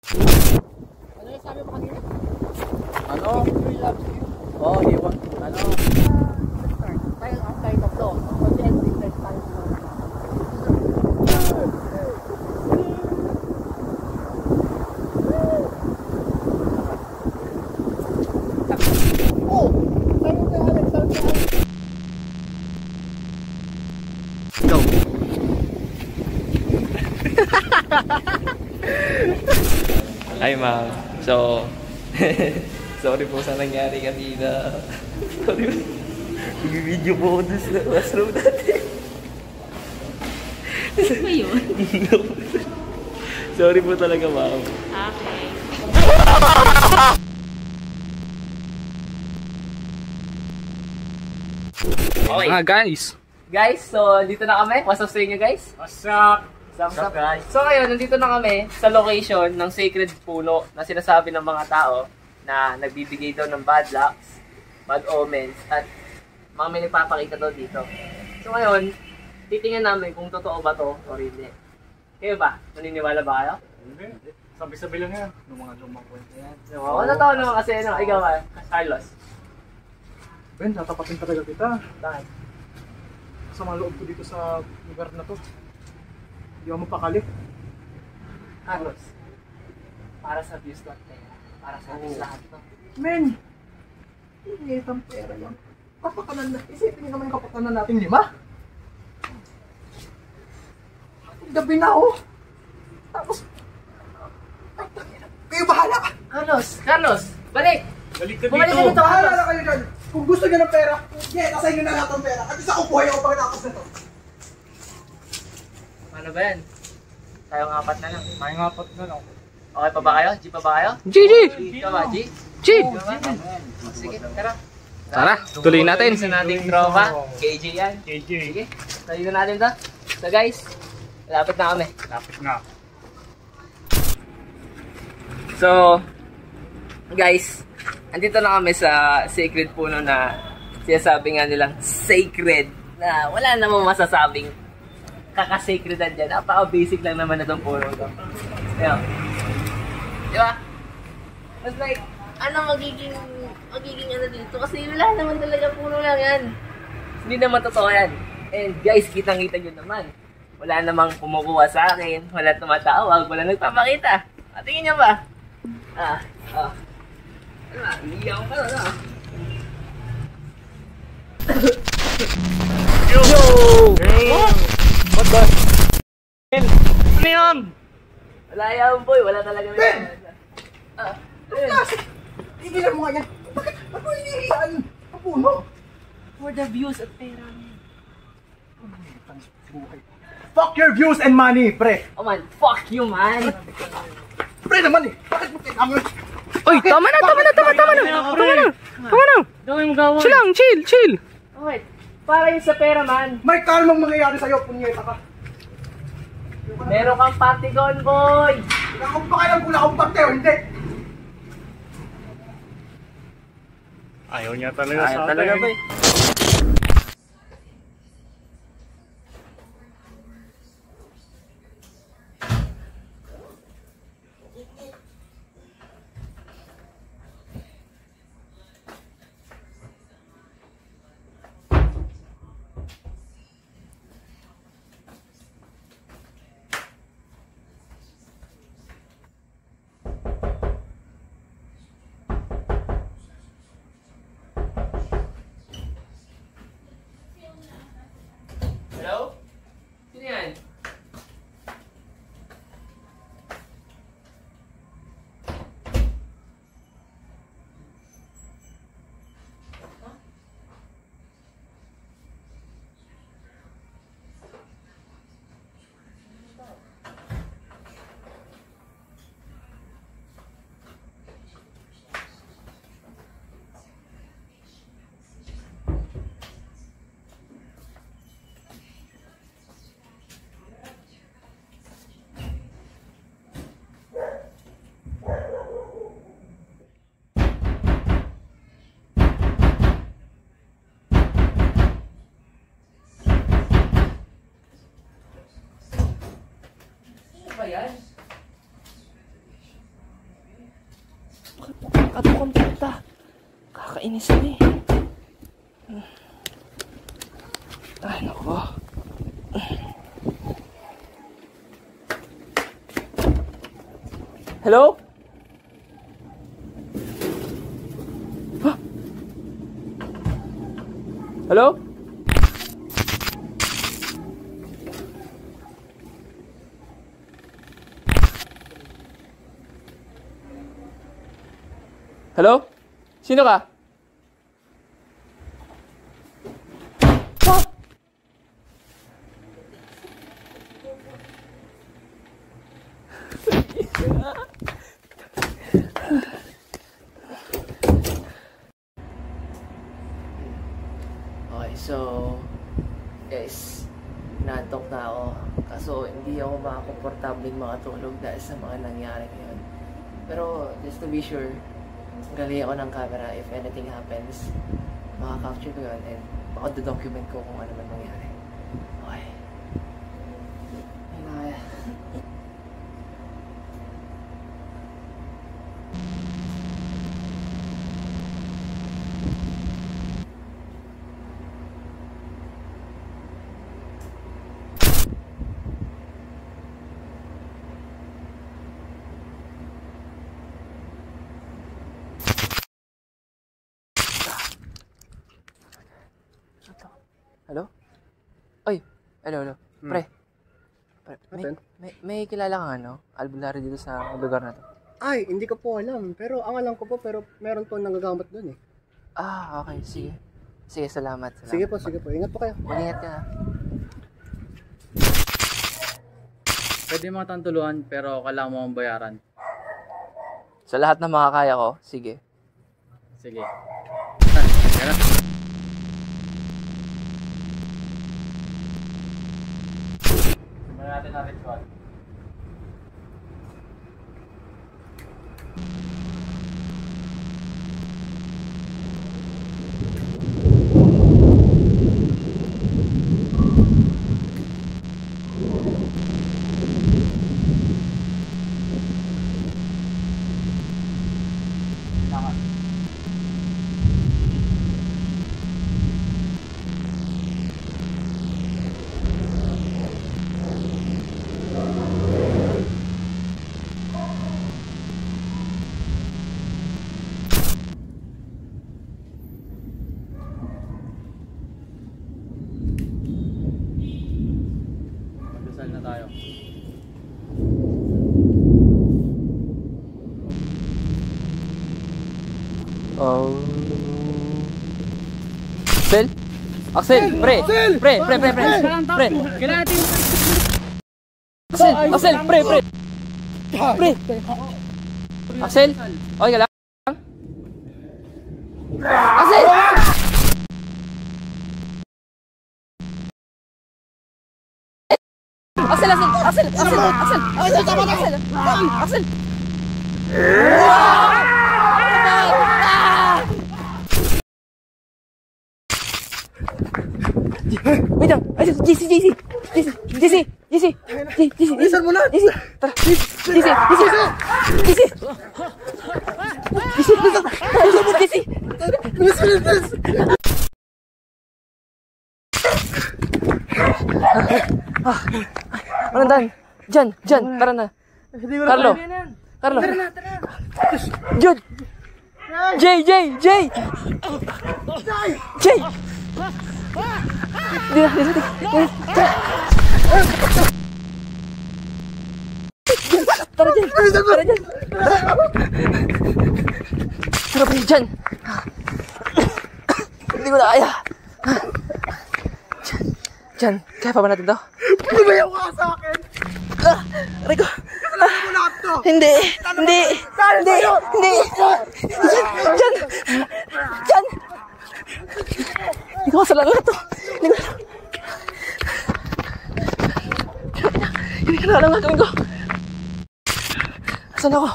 Ano yung sabi mo kanina? Ano? He loves you. Oh, he want, ano? Tayo ang tayo tatlo. Pati ang different tayo. Oh! Tayo na Alex, tayo na Alex. Go! Hi ma'am. So, sorry po sa nangyari kanina. Sorry. Nag-video po ako dun sa classroom natin. Ano ba yun? Sorry po talaga ma'am. Okay. Okay. Guys. Guys, so dito na kami. What's up sa inyo guys? What's up? What's up guys? So ngayon, nandito na kami sa location ng Sacred Puno na sinasabi ng mga tao na nagbibigay daw ng bad lucks, bad omens, at mga may nagpapakita daw dito. So ngayon, titingnan namin kung totoo ba to o hindi. Kayo ba? Maniniwala ba kayo? Hindi. Sabi-sabi lang yan. Yung mga lumang kwento yan. Ano tao naman kasi ano, ikaw ba? Carlos? Ben, tatapatin talaga kita. Bakit? Sa mga loob ko dito sa lugar na to. Hindi ako mapakali. Carlos, para sa views not pera. Para sa views lahat to. Men! Hindi itang pera yan. Kapakanan na. Isipin niyo naman yung kapakanan natin 5. Gabi na oh. Tapos, kayo bahala. Carlos, balik! Balik ka Bumalik ka dito. dito, Bahala Carlos! na kayo dyan. Kung gusto niyo ng pera, yeah, nasa inyo na lahat ng pera. At isa ko buhay ako pagkatapos na to. Ano ba yan? Tayong apat na lang. May ngapat na lang. Okay pa ba kayo? G pa ba kayo? G! Ikaw ba, G? G! Sige, tara. Tara, tuloy natin. Sa nating tropa, KJ yan. KJ. Sige, tuloy na natin to. So guys, lapit na kami. Lapit nga. So, guys, andito na kami sa Sacred Puno na sinasabi nga nilang sacred na wala namang masasabing kaka-sacredan dyan. Napaka-basic lang naman na itong puno to. Ayan. Di ba? Mas like, ano magiging ano dito? Kasi wala naman talaga, puno lang yan. Hindi naman totoo yan. And guys, kitang-kita nyo naman. Wala namang kumukuha sa akin, wala tumatawag, wala nagpapakita. Tingin nyo ba? Ano ba? Iiyaw ka na. Yo! What the? Ano yun? Wala yan, boy. Wala talaga na yan. Igilan mo nga yan. Bakit? Ba't mo hinihiyaan? Ang puno? For the views at pera. Fuck your views and money, pre. Oh man, fuck you, man. Pre naman eh. Bakit mo kailangan? Uy, tama na! Gawin mo gawin. Chill! Okay. Para yun sa pera, man. May kalmang mangyayari sa'yo, punyeta ka. Meron kang patigon, boy. Wala akong pakialam kung akong parte o hindi. Ayaw niya talaga Ayaw sa atin. talaga ba eh. Hello? Sino yan? Ano ba yan? Kakatukang puta. Kakainis na eh. Ay, naku. Hello? Huh? Hello? Hello? Sino ka? Huh? Okay, so guys, naantok na ako. Kaso hindi ako makakomportabling makatulog dahil sa mga nangyari ngayon. Pero just to be sure, gali ako ng camera if anything happens. Makaka-capture ko yun and makadodocument ko kung ano man mangyari. Okay. Ay na kaya. Hello? Oy, hello. Pre. May kilala kang albularyo dito sa lugar na to? Ay, hindi ko po alam. Pero ang alam ko po, pero meron po nagagamot doon eh. Ah, okay. Sige. Sige, salamat. Sige po. Ingat po kayo. Mag-ingat ka. Pwede mo tuluan pero kailangan mo ang bayaran. Sa lahat ng makakaya ko, sige. Sige. Simulan natin ang ritual. Magdasal na tayo. Axel, pre. Axel, pre. Axel, okay ka lang? Axel! Axel! Wait lang! JC! Bilisan mo na! Tara! JC! Bilis! Ano Dan? Jan! Tara na! Carlo! Jude! Jay! Tara dyan! Tara pre, dyan! Hindi ko na kaya! Dyan, kaya pa ba natin to? Lumayaw ka sa akin! Rico! Kasalanan mo lahat to! Hindi! Dyan! Hindi ko kasalanan na to! Hindi ka na alam gagawin ko! Saan ako?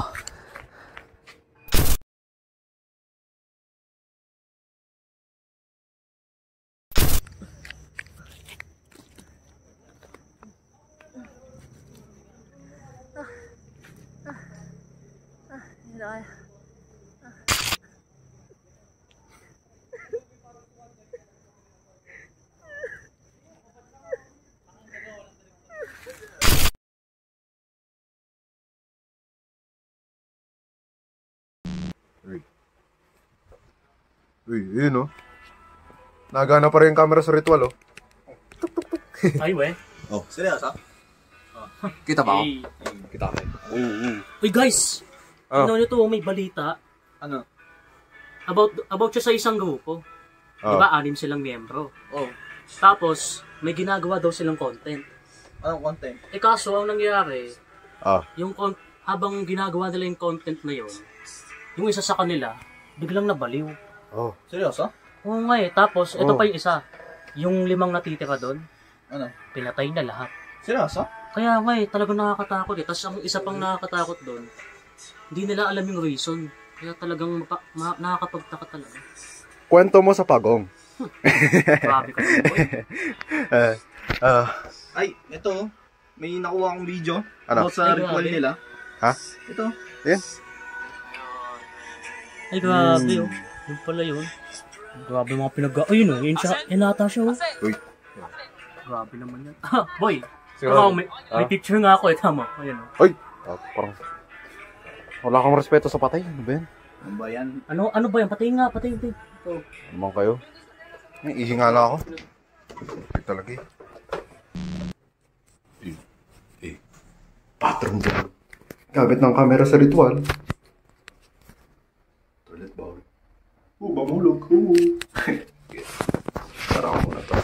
Hindi na kaya. Uy, yun oh. Nagana pa rin yung camera sa ritual oh. Ay, we. Oh, seryoso? Kita ba ako? Hey. Kita ka. Uy, guys! Oh. Ano nito, may balita. Ano? About siya sa isang grupo. Oh. Diba, 6 silang miyembro. Oh. Tapos, may ginagawa daw silang content. Anong content? Eh kaso, ang nangyari, Ah. habang ginagawa nila yung content na yun, yung isa sa kanila, biglang nabaliw. Oh. Seryoso? Oo nga eh. Tapos, ito Oh. pa yung isa. Yung 5 natitira doon, Ano? pinatay na lahat. Seryoso? Kaya nga eh, talagang nakakatakot eh. Tapos ang isa pang nakakatakot doon, hindi nila alam yung reason. Kaya talagang nakakapagtaka talaga. Kwento mo sa pagong. Grabe ka naman, boy. Ay, ito. May nakuha akong video. Ano? About sa Ay, ritual grabe. nila. Ha? Ito. Ay, grabe oh. Yun pala yun. Grabe mga ayun oh, yun siya. Yun ata siya oh. Uy. Grabe naman yan. Ah, boy. Siguro. Tama, may picture nga ako eh. Tama. Ayun oh. Uy! Parang... Wala kang respeto sa patay. Ano ba yan? Ano ba yan? Ano ba yan? Patayin nga, patayin. Ito. Naman kayo. Ay, ihingala ako. Ay, talaga eh. Pattern dyan. Gamit ng camera sa ritual. Toilet bowl. Bamulog. Tara ako muna to.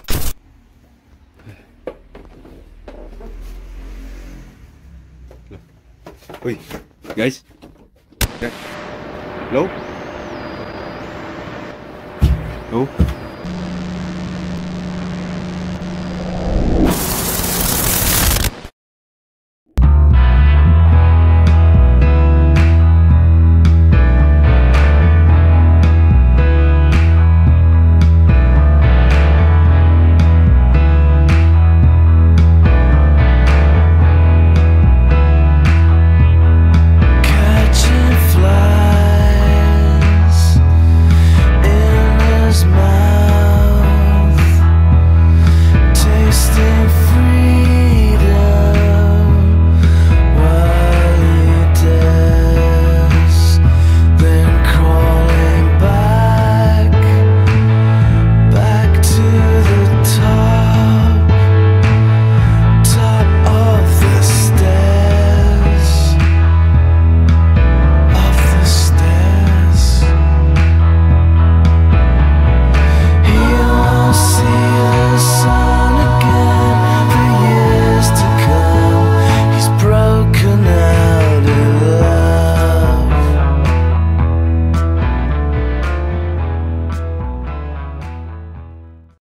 Uy, guys. Hello? Hello?